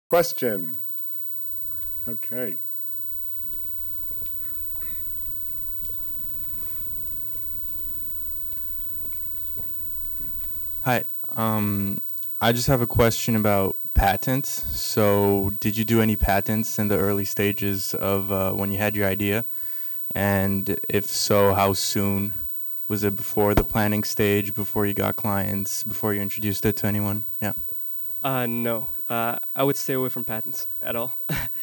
Question. Okay. Hi. I just have a question about patents. So, did you do any patents in the early stages of when you had your idea? And if so, how soon? Was it before the planning stage, before you got clients, before you introduced it to anyone? Yeah. No. I would stay away from patents at all.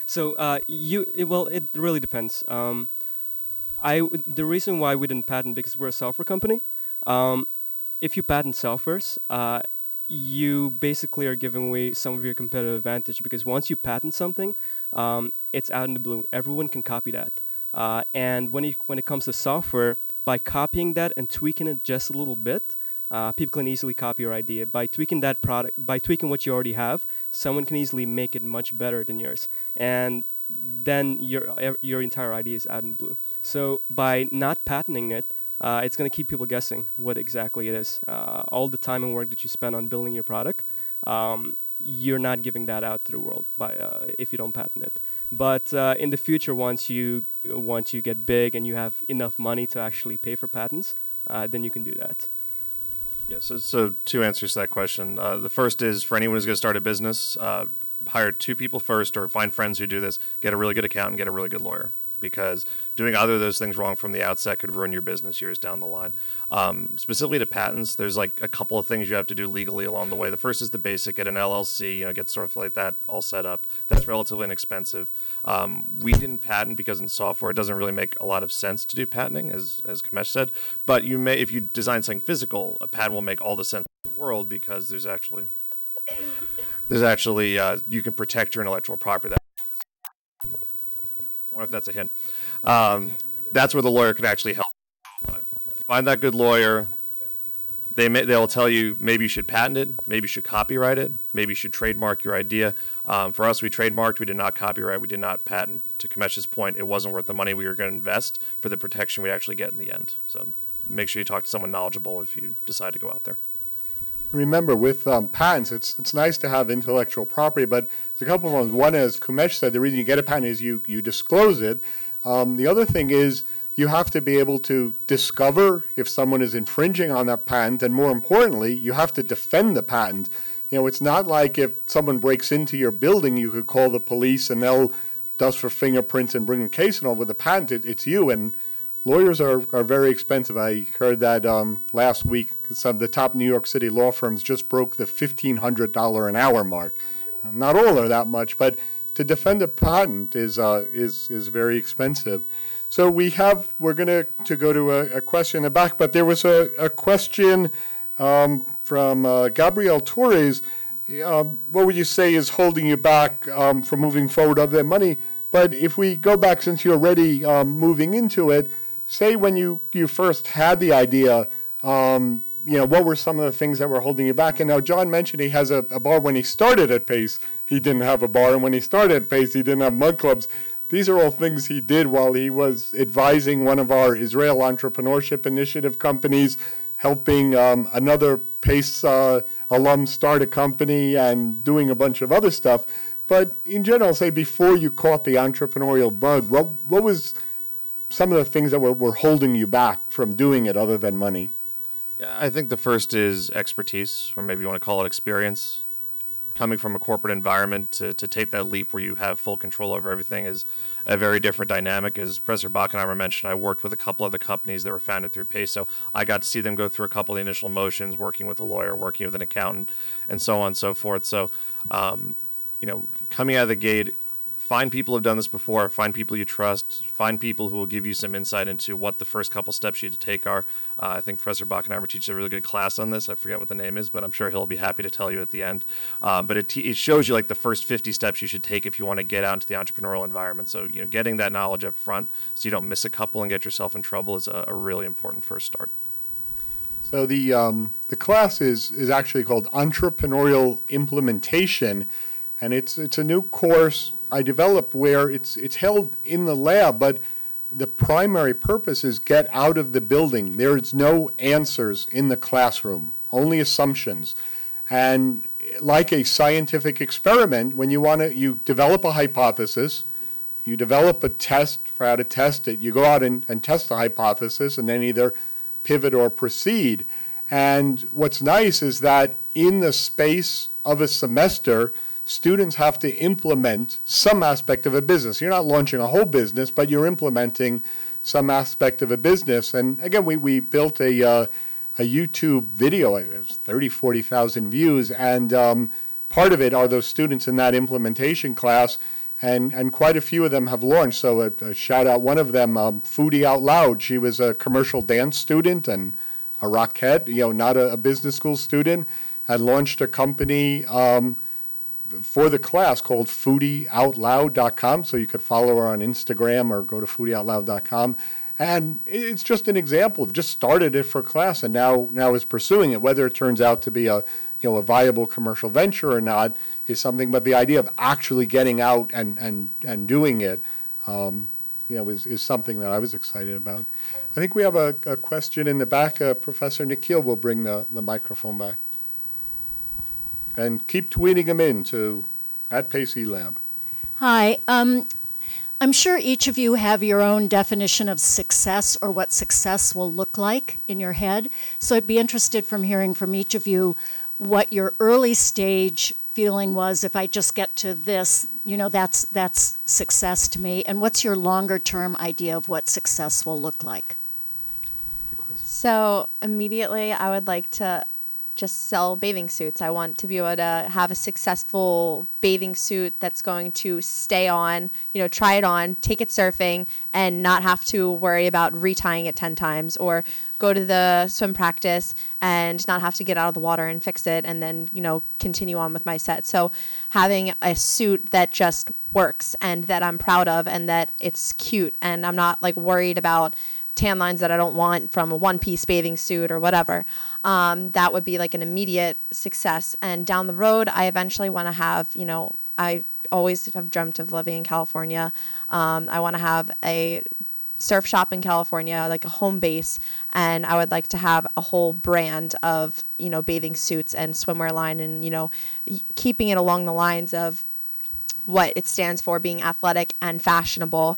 So, it really depends. The reason why we didn't patent because we're a software company. If you patent softwares, you basically are giving away some of your competitive advantage because once you patent something, it's out in the blue. Everyone can copy that. And when it comes to software, by copying that and tweaking it just a little bit, people can easily copy your idea. By tweaking that product, by tweaking what you already have, someone can easily make it much better than yours. And then your entire idea is out in the blue. So by not patenting it, it's going to keep people guessing what exactly it is. All the time and work that you spend on building your product, you're not giving that out to the world if you don't patent it. But in the future, once you get big and you have enough money to actually pay for patents, then you can do that. Yeah, so two answers to that question. The first is for anyone who's going to start a business, hire two people first or find friends who do this, get a really good accountant, get a really good lawyer. Because doing either of those things wrong from the outset could ruin your business years down the line. Specifically to patents, there's like a couple of things you have to do legally along the way. The first is the basic, get an LLC, get sort of like that all set up. That's relatively inexpensive. We didn't patent because in software it doesn't really make a lot of sense to do patenting, as Kumesh said. But you may, if you design something physical, a patent will make all the sense in the world because there's actually you can protect your intellectual property. I wonder if that's a hint. That's where the lawyer can actually help. Find that good lawyer. They'll tell you maybe you should patent it, maybe you should copyright it, maybe you should trademark your idea. For us, we trademarked, we did not copyright, we did not patent. To Kumesh's point, it wasn't worth the money we were going to invest for the protection we actually get in the end. So make sure you talk to someone knowledgeable if you decide to go out there. Remember, with patents, it's nice to have intellectual property, but there's a couple of ones. One, as Kumesh said, the reason you get a patent is you disclose it. The other thing is you have to be able to discover if someone is infringing on that patent, and more importantly, you have to defend the patent. It's not like if someone breaks into your building, you could call the police and they'll dust for fingerprints and bring a case and all. With the patent, it's you, and lawyers are very expensive. I heard that last week. Some of the top New York City law firms just broke the $1,500 an hour mark. Not all are that much, but to defend a patent is very expensive. So we're going to go to a question in the back, but there was a question from Gabriel Torres. What would you say is holding you back from moving forward other than money? But if we go back, since you're already moving into it, say when you first had the idea, what were some of the things that were holding you back? And now John mentioned he has a bar. When he started at Pace, he didn't have a bar. And when he started at Pace, he didn't have mug clubs. These are all things he did while he was advising one of our Israel Entrepreneurship Initiative companies, helping another Pace alum start a company and doing a bunch of other stuff. But in general, say before you caught the entrepreneurial bug, what was some of the things that were holding you back from doing it other than money? Yeah, I think the first is expertise, or maybe you want to call it experience. Coming from a corporate environment to take that leap where you have full control over everything is a very different dynamic. As Professor Bachenheimer mentioned, I worked with a couple other companies that were founded through Pace, so I got to see them go through a couple of the initial motions, working with a lawyer, working with an accountant, and so on and so forth. So, coming out of the gate, find people who have done this before, find people you trust, find people who will give you some insight into what the first couple steps you need to take are. I think Professor Bachenheimer teaches a really good class on this. I forget what the name is, but I'm sure he'll be happy to tell you at the end. But it shows you like the first 50 steps you should take if you want to get out into the entrepreneurial environment. So, getting that knowledge up front so you don't miss a couple and get yourself in trouble is a really important first start. So the class is actually called Entrepreneurial Implementation, and it's a new course I developed where it's held in the lab, but the primary purpose is get out of the building. There's no answers in the classroom, only assumptions. And like a scientific experiment, when you develop a hypothesis, you develop a test for how to test it, you go out and test the hypothesis and then either pivot or proceed. And what's nice is that in the space of a semester, students have to implement some aspect of a business. You're not launching a whole business, but you're implementing some aspect of a business. And again, we built a YouTube video. It was 30, 40,000 views. And part of it are those students in that implementation class. And quite a few of them have launched. So a shout out, one of them, Foodie Out Loud. She was a commercial dance student and a Rockette, not a business school student, had launched a company for the class called foodieoutloud.com. So you could follow her on Instagram or go to foodieoutloud.com. And it's just an example. Just started it for class and now is pursuing it. Whether it turns out to be a viable commercial venture or not is something, but the idea of actually getting out and doing it, is something that I was excited about. I think we have a question in the back. Professor Nikhil will bring the microphone back. And keep tweeting them in to @PaceyLab. Hi. I'm sure each of you have your own definition of success or what success will look like in your head. So I'd be interested from hearing from each of you what your early stage feeling was. If I just get to this, that's success to me. And what's your longer term idea of what success will look like? So immediately I would like to just sell bathing suits. I want to be able to have a successful bathing suit that's going to stay on, try it on, take it surfing, and not have to worry about retying it 10 times, or go to the swim practice and not have to get out of the water and fix it and then, continue on with my set. So having a suit that just works and that I'm proud of and that it's cute and I'm not worried about tan lines that I don't want from a one-piece bathing suit or whatever. That would be an immediate success. And down the road, I eventually want to have, I always have dreamt of living in California. I want to have a surf shop in California, a home base, and I would like to have a whole brand of, bathing suits and swimwear line and, keeping it along the lines of what it stands for, being athletic and fashionable.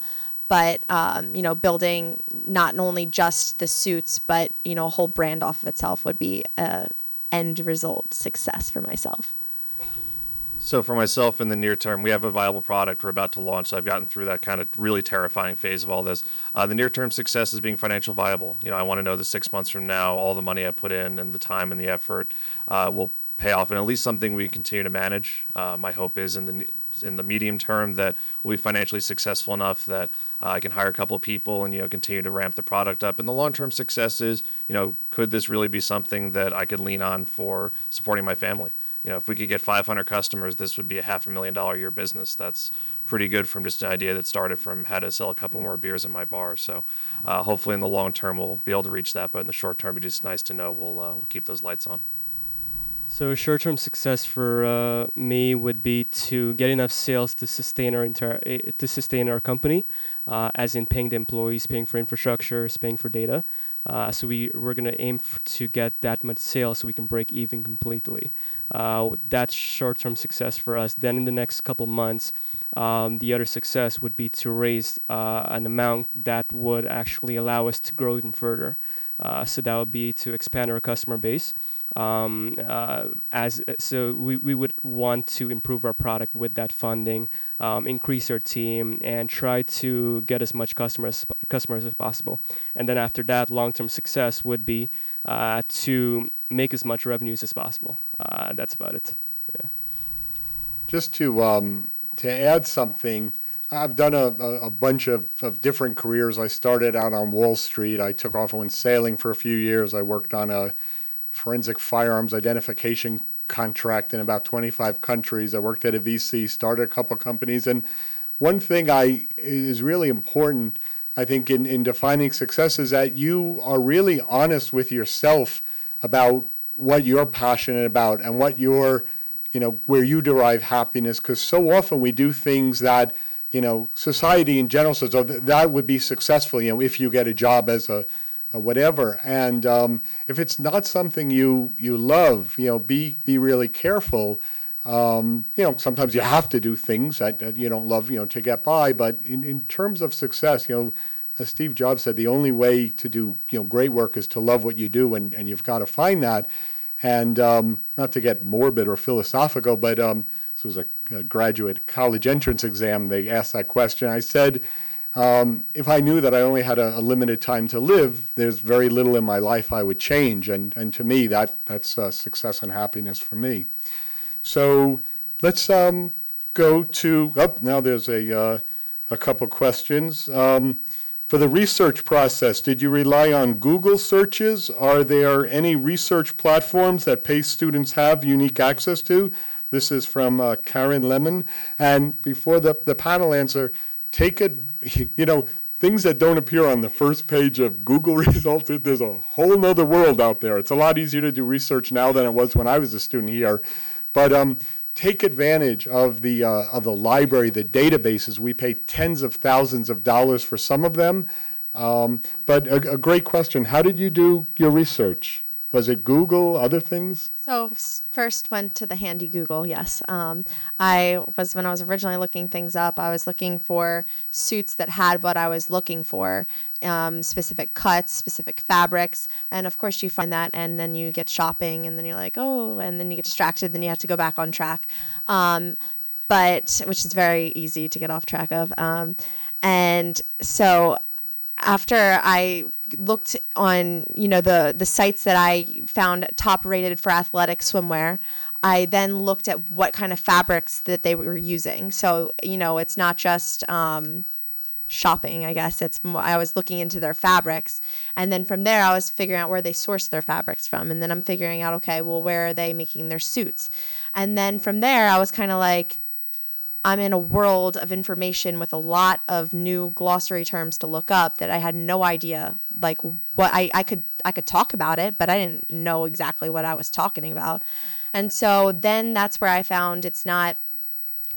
But, building not only just the suits, but, a whole brand off of itself would be an end result success for myself. So for myself in the near term, we have a viable product we're about to launch. So I've gotten through that kind of really terrifying phase of all this. The near term success is being financial viable. I want to know that 6 months from now, all the money I put in and the time and the effort will pay off, and at least something we continue to manage. My hope is in the medium term that we'll be financially successful enough that I can hire a couple of people and continue to ramp the product up. And the long-term success is, could this really be something that I could lean on for supporting my family? If we could get 500 customers, this would be a $500,000 a year business. That's pretty good from just an idea that started from how to sell a couple more beers in my bar. So hopefully in the long term we'll be able to reach that, but in the short term, it's just nice to know we'll keep those lights on. So short-term success for me would be to get enough sales to sustain our company, as in paying the employees, paying for infrastructure, paying for data. So we're going to aim to get that much sales so we can break even completely. That's short-term success for us. Then in the next couple months, the other success would be to raise an amount that would actually allow us to grow even further. So that would be to expand our customer base. So we would want to improve our product with that funding, increase our team, and try to get as much customers as possible. And then after that, long-term success would be to make as much revenues as possible. That's about it. Yeah. Just to add something, I've done a bunch of different careers. I started out on Wall Street. I took off and went sailing for a few years. I worked on a forensic firearms identification contract in about 25 countries. I worked at a VC, started a couple companies. And one thing is really important, I think, in defining success is that you are really honest with yourself about what you're passionate about and what where you derive happiness. Because so often we do things that, society in general says, oh, that would be successful, if you get a job as a whatever. And if it's not something you love, be really careful. Sometimes you have to do things that you don't love, to get by. But in terms of success, as Steve Jobs said, the only way to do great work is to love what you do, and you've got to find that. And not to get morbid or philosophical, but this was a graduate college entrance exam. They asked that question. I said, if I knew that I only had a limited time to live, there's very little in my life I would change. And to me, that's success and happiness for me. So let's go to, now there's a couple questions. For the research process, did you rely on Google searches? Are there any research platforms that PACE students have unique access to? This is from Karen Lemon. And before the panel answer, take it, things that don't appear on the first page of Google results, there's a whole nother world out there. It's a lot easier to do research now than it was when I was a student here. But take advantage of the library, the databases. We pay tens of thousands of dollars for some of them. But a great question. How did you do your research? Was it Google, other things? So first went to the handy Google, yes. When I was originally looking things up, I was looking for suits that had what I was looking for, specific cuts, specific fabrics, and of course you find that, and then you get shopping, and then you're like, oh, and then you get distracted, then you have to go back on track, but which is very easy to get off track of. And so after I looked on, the sites that I found top rated for athletic swimwear, I then looked at what kind of fabrics that they were using. So, it's not just shopping, I guess. I was looking into their fabrics. And then from there, I was figuring out where they sourced their fabrics from. And then I'm figuring out, okay, well, where are they making their suits? And then from there, I was kind of like, I'm in a world of information with a lot of new glossary terms to look up that I had no idea, like what I could talk about it, but I didn't know exactly what I was talking about. And so then that's where I found it's not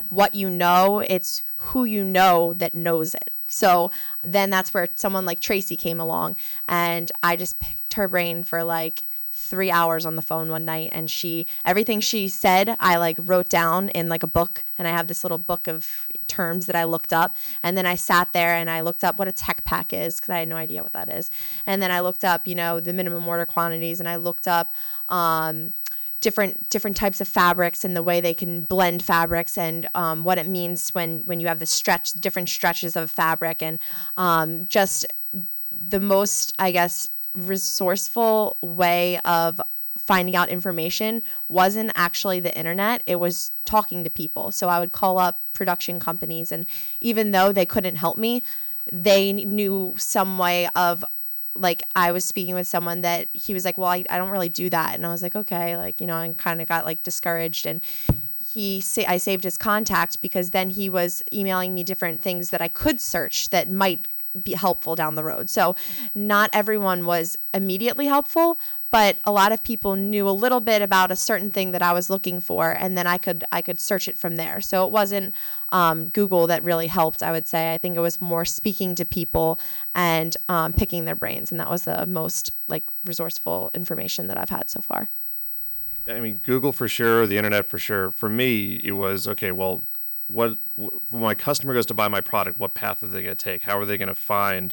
what you know, it's who you know that knows it. So then that's where someone like Tracy came along, and I just picked her brain for like 3 hours on the phone one night, and everything she said I wrote down in like a book, and I have this little book of terms that I looked up, and then I sat there and I looked up what a tech pack is, because I had no idea what that is, and then I looked up the minimum order quantities, and I looked up different types of fabrics and the way they can blend fabrics, and what it means when you have the different stretches of fabric, and just the most, I guess, resourceful way of finding out information wasn't actually the internet, it was talking to people. So I would call up production companies, and even though they couldn't help me, they knew some way of, like, I was speaking with someone that he was like, well, I don't really do that, and I was like, okay, I kind of got discouraged, and I saved his contact because then he was emailing me different things that I could search that might be helpful down the road. So not everyone was immediately helpful, but a lot of people knew a little bit about a certain thing that I was looking for, and then I could search it from there. So it wasn't Google that really helped, I would say. I think it was more speaking to people and picking their brains, and that was the most resourceful information that I've had so far. I mean, Google for sure, the internet for sure. For me, it was, okay, well, when my customer goes to buy my product, what path are they going to take? How are they going to find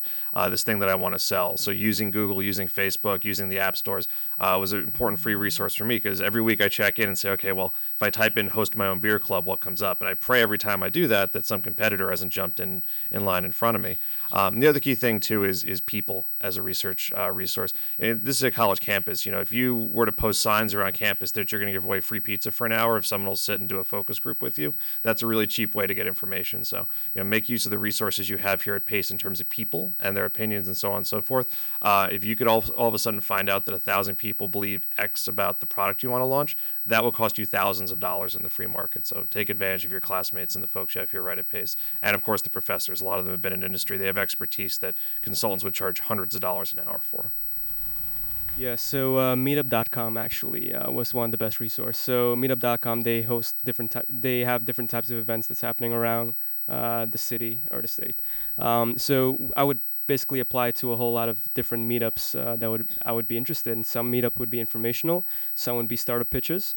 this thing that I want to sell? So using Google, using Facebook, using the app stores was an important free resource for me, because every week I check in and say, okay, well, if I type in host my own beer club, what comes up? And I pray every time I do that some competitor hasn't jumped in line in front of me. The other key thing, too, is people as a research resource. And this is a college campus. If you were to post signs around campus that you're going to give away free pizza for an hour if someone will sit and do a focus group with you, that's a really cheap way to get information. So, make use of the resources you have here at PACE in terms of people and their opinions and so on and so forth. If you could all of a sudden find out that 1,000 people believe X about the product you want to launch, that will cost you thousands of dollars in the free market. So take advantage of your classmates and the folks you have here right at PACE. And of course the professors, a lot of them have been in industry. They have expertise that consultants would charge hundreds of dollars an hour for. Yeah, so meetup.com actually was one of the best resources. So meetup.com, they host they have different types of events that's happening around the city or the state. So I would basically apply to a whole lot of different meetups I would be interested in. Some meetup would be informational, some would be startup pitches.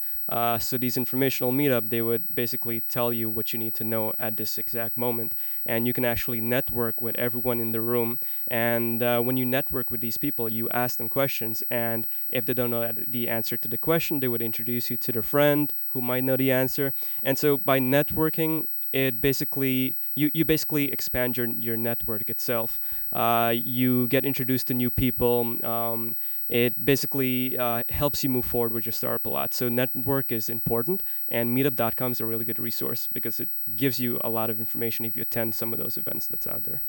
So these informational meetup, they would basically tell you what you need to know at this exact moment, and you can actually network with everyone in the room. And when you network with these people, you ask them questions, and if they don't know the answer to the question, they would introduce you to their friend who might know the answer. And so by networking, it basically you basically expand your network itself. You get introduced to new people. It basically helps you move forward with your startup a lot. So network is important, and meetup.com is a really good resource because it gives you a lot of information if you attend some of those events that's out there.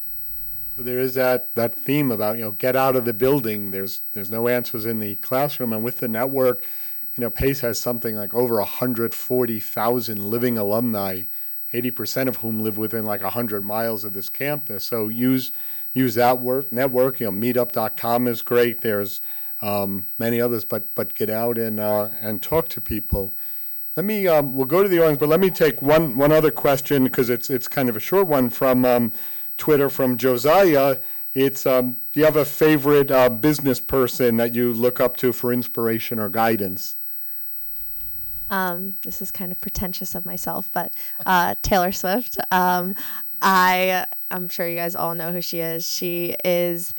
So there is that theme about, get out of the building. There's no answers in the classroom, and with the network, PACE has something like over 140,000 living alumni, 80% of whom live within like 100 miles of this campus. So use that network. Meetup.com is great. There's many others, but get out and talk to people. Let me we'll go to the audience, but let me take one other question because it's kind of a short one from Twitter from Josiah. It's do you have a favorite business person that you look up to for inspiration or guidance? This is kind of pretentious of myself, but Taylor Swift. I'm sure you guys all know who she is. She is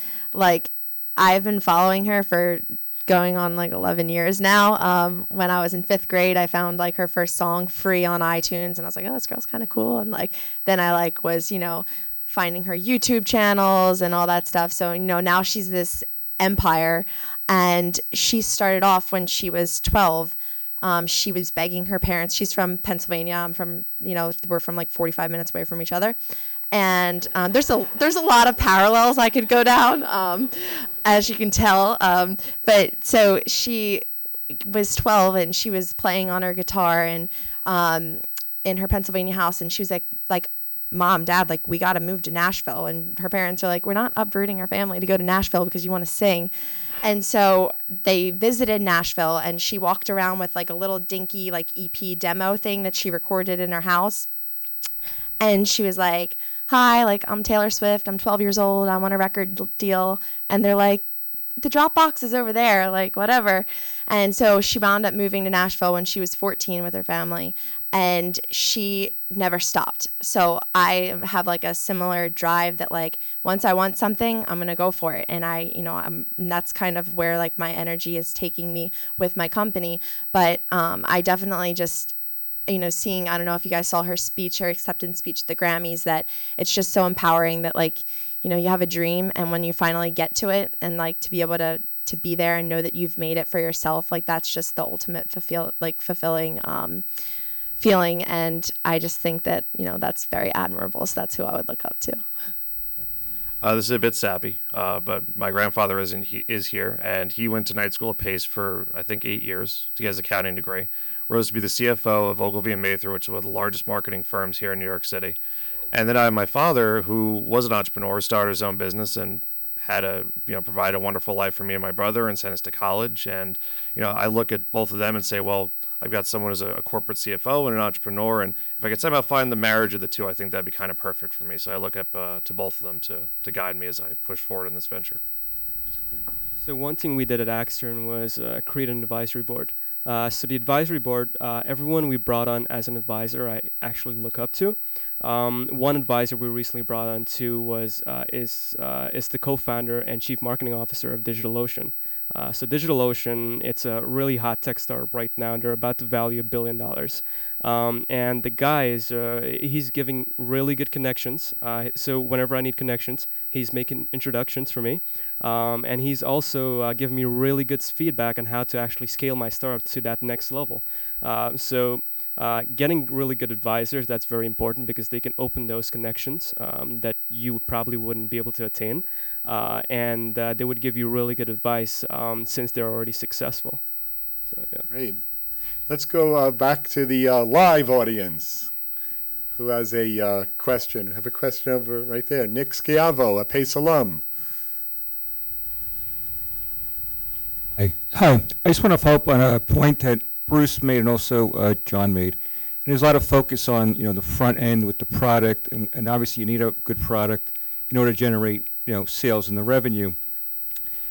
I've been following her for going on 11 years now. When I was in 5th grade, I found her first song free on iTunes, and I was like, oh, this girl's kind of cool. And then I was finding her YouTube channels and all that stuff. So now she's this empire, and she started off when she was 12. She was begging her parents. She's from Pennsylvania. I'm from, we're from 45 minutes away from each other. And there's a lot of parallels I could go down, as you can tell. But so she was 12 and she was playing on her guitar and in her Pennsylvania house, and she was like, Mom, Dad, we got to move to Nashville. And her parents are like, we're not uprooting our family to go to Nashville because you want to sing. And so they visited Nashville, and she walked around with a little dinky EP demo thing that she recorded in her house. And she was like, hi, I'm Taylor Swift. I'm 12 years old. I want a record deal. And they're like, the Dropbox is over there, whatever. And so she wound up moving to Nashville when she was 14 with her family, and she never stopped. So I have a similar drive that once I want something, I'm going to go for it. And and that's kind of where my energy is taking me with my company. But I definitely just, seeing, I don't know if you guys saw her speech, her acceptance speech at the Grammys, that it's just so empowering that you have a dream, and when you finally get to it, and to be able to be there and know that you've made it for yourself, that's just the ultimate fulfilling feeling. And I just think that that's very admirable. So that's who I would look up to. This is a bit sappy, but my grandfather is here, and he went to night school at Pace for I think 8 years to get his accounting degree. Rose to be the CFO of Ogilvy & Mather, which is one of the largest marketing firms here in New York City. And then I have my father, who was an entrepreneur, started his own business and had provide a wonderful life for me and my brother and sent us to college. And, I look at both of them and say, well, I've got someone who's a corporate CFO and an entrepreneur. And if I could somehow find the marriage of the two, I think that'd be kind of perfect for me. So I look up to both of them to guide me as I push forward in this venture. So one thing we did at Accern was create an advisory board. So the advisory board, everyone we brought on as an advisor, I actually look up to. One advisor we recently brought on to is the co-founder and chief marketing officer of DigitalOcean. So DigitalOcean, it's a really hot tech startup right now, and they're about to value $1 billion. And the guy he's giving really good connections. So whenever I need connections, he's making introductions for me. And he's also giving me really good feedback on how to actually scale my startup to that next level. Getting really good advisors, that's very important because they can open those connections that you probably wouldn't be able to attain. And they would give you really good advice since they're already successful. So, yeah. Great. Let's go back to the live audience. Who has a question? I have a question over right there. Nick Schiavo, a Pace alum. Hi. I just want to follow up on a point that Bruce made and also John made. And there's a lot of focus on the front end with the product, and obviously you need a good product in order to generate sales and the revenue.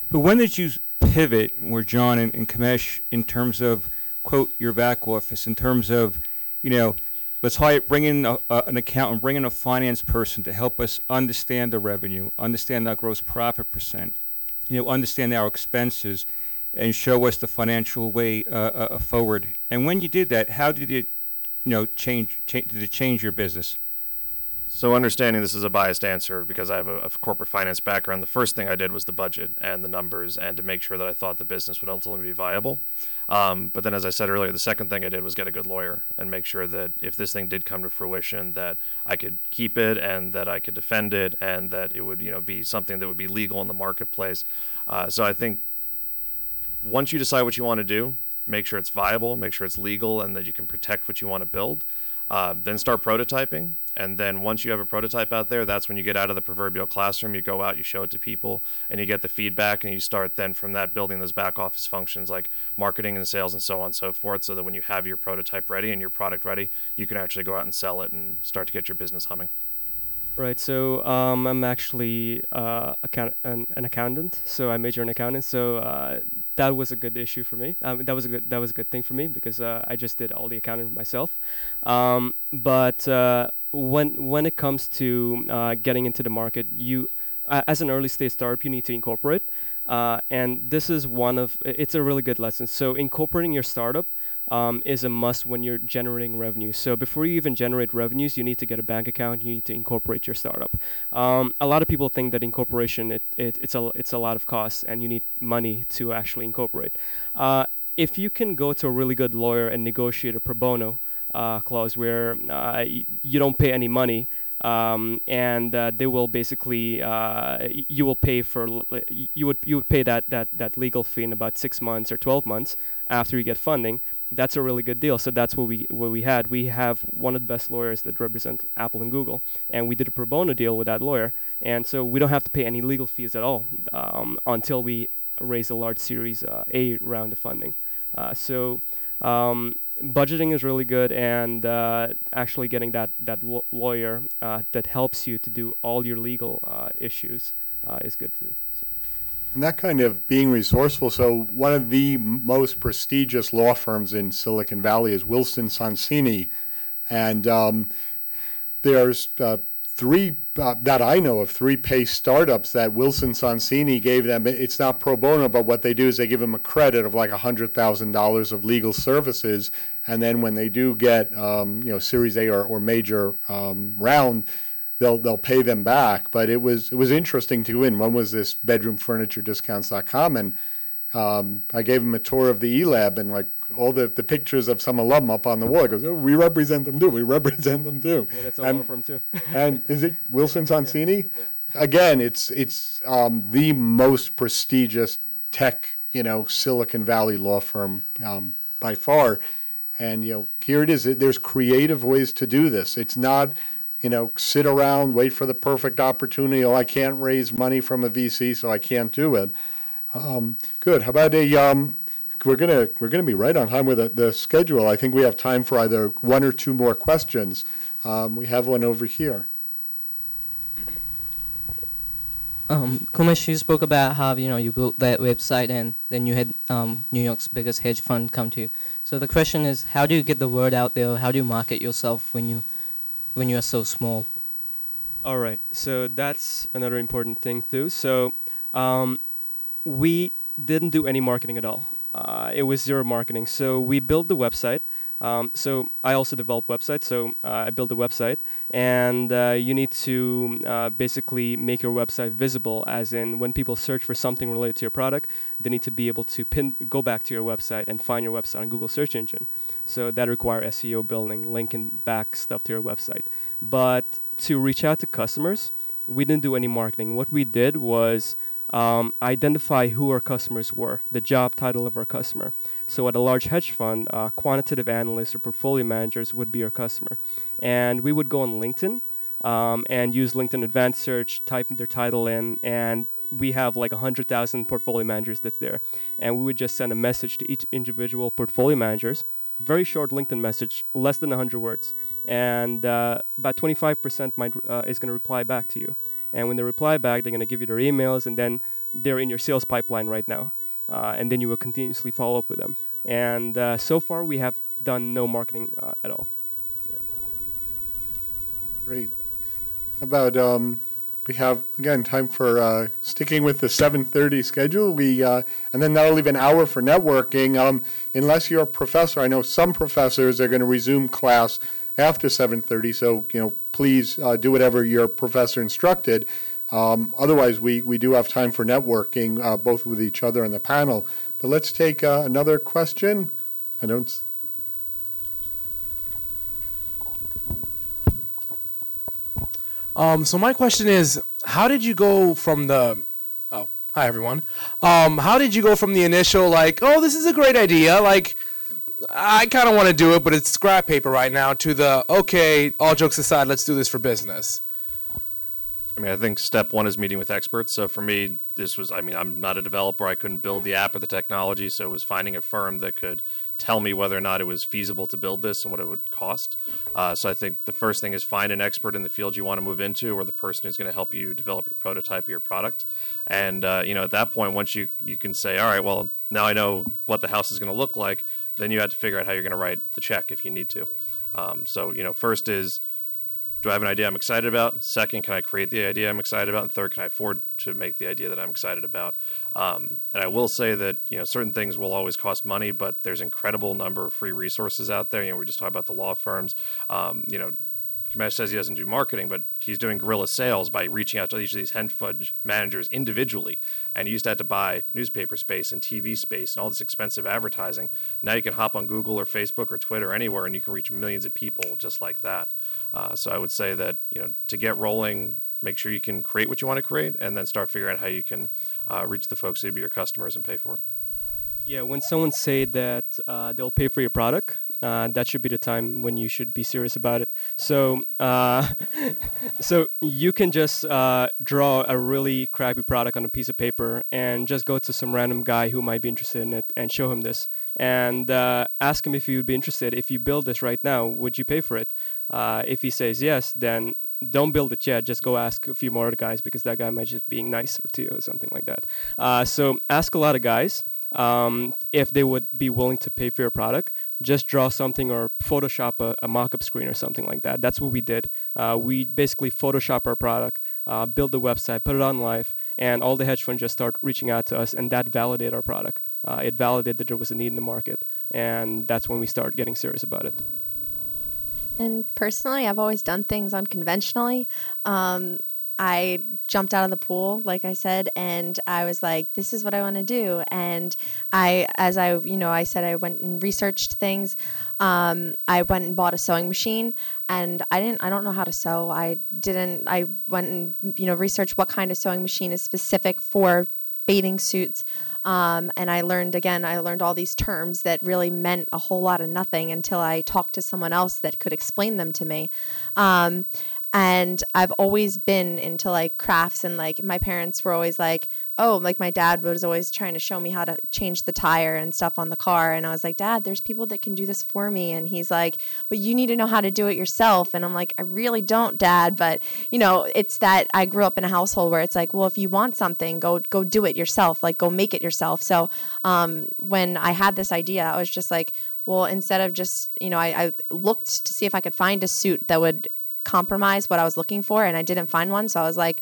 But when did you pivot, or John and Kumesh, in terms of, quote, your back office, in terms of, let's bring in an accountant, bring in a finance person to help us understand the revenue, understand our gross profit percent, understand our expenses, and show us the financial way forward. And when you did that, how did it, did it change your business? So understanding this is a biased answer because I have a corporate finance background, the first thing I did was the budget and the numbers and to make sure that I thought the business would ultimately be viable. But then, as I said earlier, the second thing I did was get a good lawyer and make sure that if this thing did come to fruition, that I could keep it and that I could defend it and that it would be something that would be legal in the marketplace. So I think once you decide what you want to do, make sure it's viable, make sure it's legal, and that you can protect what you want to build. Then start prototyping. And then once you have a prototype out there, that's when you get out of the proverbial classroom, you go out, you show it to people, and you get the feedback, and you start then from that building those back office functions like marketing and sales and so on and so forth, so that when you have your prototype ready and your product ready, you can actually go out and sell it and start to get your business humming. Right. So I'm actually an accountant. So I major in accounting. So that was a good issue for me. That was a good thing for me because I just did all the accounting myself. But when it comes to getting into the market, you as an early stage startup, you need to incorporate. And this is it's a really good lesson. So incorporating your startup is a must when you're generating revenue. So before you even generate revenues, you need to get a bank account. You need to incorporate your startup. A lot of people think that incorporation it's a lot of costs and you need money to actually incorporate. If you can go to a really good lawyer and negotiate a pro bono clause where you don't pay any money. And they will basically you will pay for you would pay that legal fee in about 6 months or 12 months after you get funding. That's a really good deal. So that's what we had. We have one of the best lawyers that represent Apple and Google, and we did a pro bono deal with that lawyer. And so we don't have to pay any legal fees at all until we raise a large Series A round of funding. Budgeting is really good, and actually getting that lawyer that helps you to do all your legal issues is good too. So. And that kind of being resourceful. So one of the most prestigious law firms in Silicon Valley is Wilson Sonsini, and there's three that I know of, three pay startups that Wilson Sonsini gave them. It's not pro bono, but what they do is they give them a credit of like $100,000 of legal services, and then when they do get Series A or major round, they'll pay them back. But it was interesting to win. One was this bedroomfurniturediscounts.com, and I gave them a tour of the eLab and like all the pictures of some alum up on the wall. It goes, oh, we represent them too. We represent them too. Yeah, that's a law firm too. And is it Wilson Sonsini? Yeah. Again, it's the most prestigious tech, Silicon Valley law firm by far. And here it is. There's creative ways to do this. It's not, sit around, wait for the perfect opportunity. Oh, I can't raise money from a VC, so I can't do it. Good. How about we're gonna be right on time with the schedule. I think we have time for either one or two more questions. We have one over here. Kumesh, you spoke about how you built that website and then you had New York's biggest hedge fund come to you. So the question is, how do you get the word out there? How do you market yourself when you are so small? All right, so that's another important thing too. So we didn't do any marketing at all. It was zero marketing. So we built the website. So I also develop websites. So I built a website, and you need to basically make your website visible, as in when people search for something related to your product, they need to be able to go back to your website and find your website on Google search engine. So that requires SEO building, linking back stuff to your website. But to reach out to customers, we didn't do any marketing. What we did was identify who our customers were, the job title of our customer. So at a large hedge fund, quantitative analysts or portfolio managers would be our customer. And we would go on LinkedIn and use LinkedIn Advanced Search, type their title in, and we have like 100,000 portfolio managers that's there. And we would just send a message to each individual portfolio managers, very short LinkedIn message, less than 100 words. And about 25% is going to reply back to you. And when they reply back, they're going to give you their emails, and then they're in your sales pipeline right now. And then you will continuously follow up with them. And so far, we have done no marketing at all. Yeah. Great. How about we have, again, time for sticking with the 7:30 schedule. And then that'll leave an hour for networking. Unless you're a professor, I know some professors are going to resume class after 7:30, so please do whatever your professor instructed. Otherwise, we do have time for networking, both with each other and the panel. But let's take another question. I don't. So my question is, how did you go from the, hi everyone. How did you go from the initial this is a great idea, I kind of want to do it, but it's scrap paper right now, to the, okay, all jokes aside, let's do this for business? I mean, I think step one is meeting with experts. So for me, this was, I'm not a developer. I couldn't build the app or the technology. So it was finding a firm that could tell me whether or not it was feasible to build this and what it would cost. So I think the first thing is find an expert in the field you want to move into, or the person who's going to help you develop your prototype of your product. And, at that point, once you can say, all right, well, now I know what the house is going to look like, then you have to figure out how you're going to write the check if you need to. So, first is, do I have an idea I'm excited about? Second, can I create the idea I'm excited about? And third, can I afford to make the idea that I'm excited about? And I will say that, certain things will always cost money, but there's incredible number of free resources out there. We're just talking about the law firms. Kumesh says he doesn't do marketing, but he's doing guerrilla sales by reaching out to each of these hedge fund managers individually. And he used to have to buy newspaper space and TV space and all this expensive advertising. Now you can hop on Google or Facebook or Twitter or anywhere, and you can reach millions of people just like that. So I would say that, to get rolling, make sure you can create what you want to create, and then start figuring out how you can reach the folks who be your customers and pay for it. Yeah, when someone say that they'll pay for your product, that should be the time when you should be serious about it. So, so you can just draw a really crappy product on a piece of paper and just go to some random guy who might be interested in it and show him this and ask him if he would be interested. If you build this right now, would you pay for it? If he says yes, then don't build it yet. Just go ask a few more of the guys, because that guy might just be nicer to you or something like that. So ask a lot of guys if they would be willing to pay for your product. Just draw something or Photoshop a mock-up screen or something like that. That's what we did. We basically Photoshop our product, build the website, put it on live, and all the hedge funds just start reaching out to us, and that validated our product. It validated that there was a need in the market, and that's when we start getting serious about it. And personally, I've always done things unconventionally. I jumped out of the pool, like I said, and I was like, this is what I want to do. And I said, I went and researched things. I went and bought a sewing machine, and I don't know how to sew. I went and, researched what kind of sewing machine is specific for bathing suits. And I learned all these terms that really meant a whole lot of nothing until I talked to someone else that could explain them to me. And I've always been into crafts, and my parents were always my dad was always trying to show me how to change the tire and stuff on the car. And I was like, Dad, there's people that can do this for me. And he's like, but you need to know how to do it yourself. And I'm like, I really don't, Dad. But, it's that I grew up in a household where it's well, if you want something, go do it yourself, go make it yourself. So when I had this idea, I was just well, instead of just, I looked to see if I could find a suit that would compromise what I was looking for, and I didn't find one. So I was like,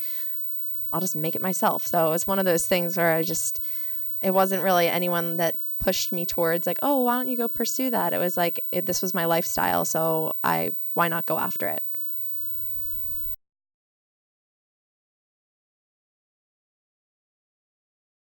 I'll just make it myself. So it was one of those things where it wasn't really anyone that pushed me towards oh, why don't you go pursue that? It was this was my lifestyle, so why not go after it?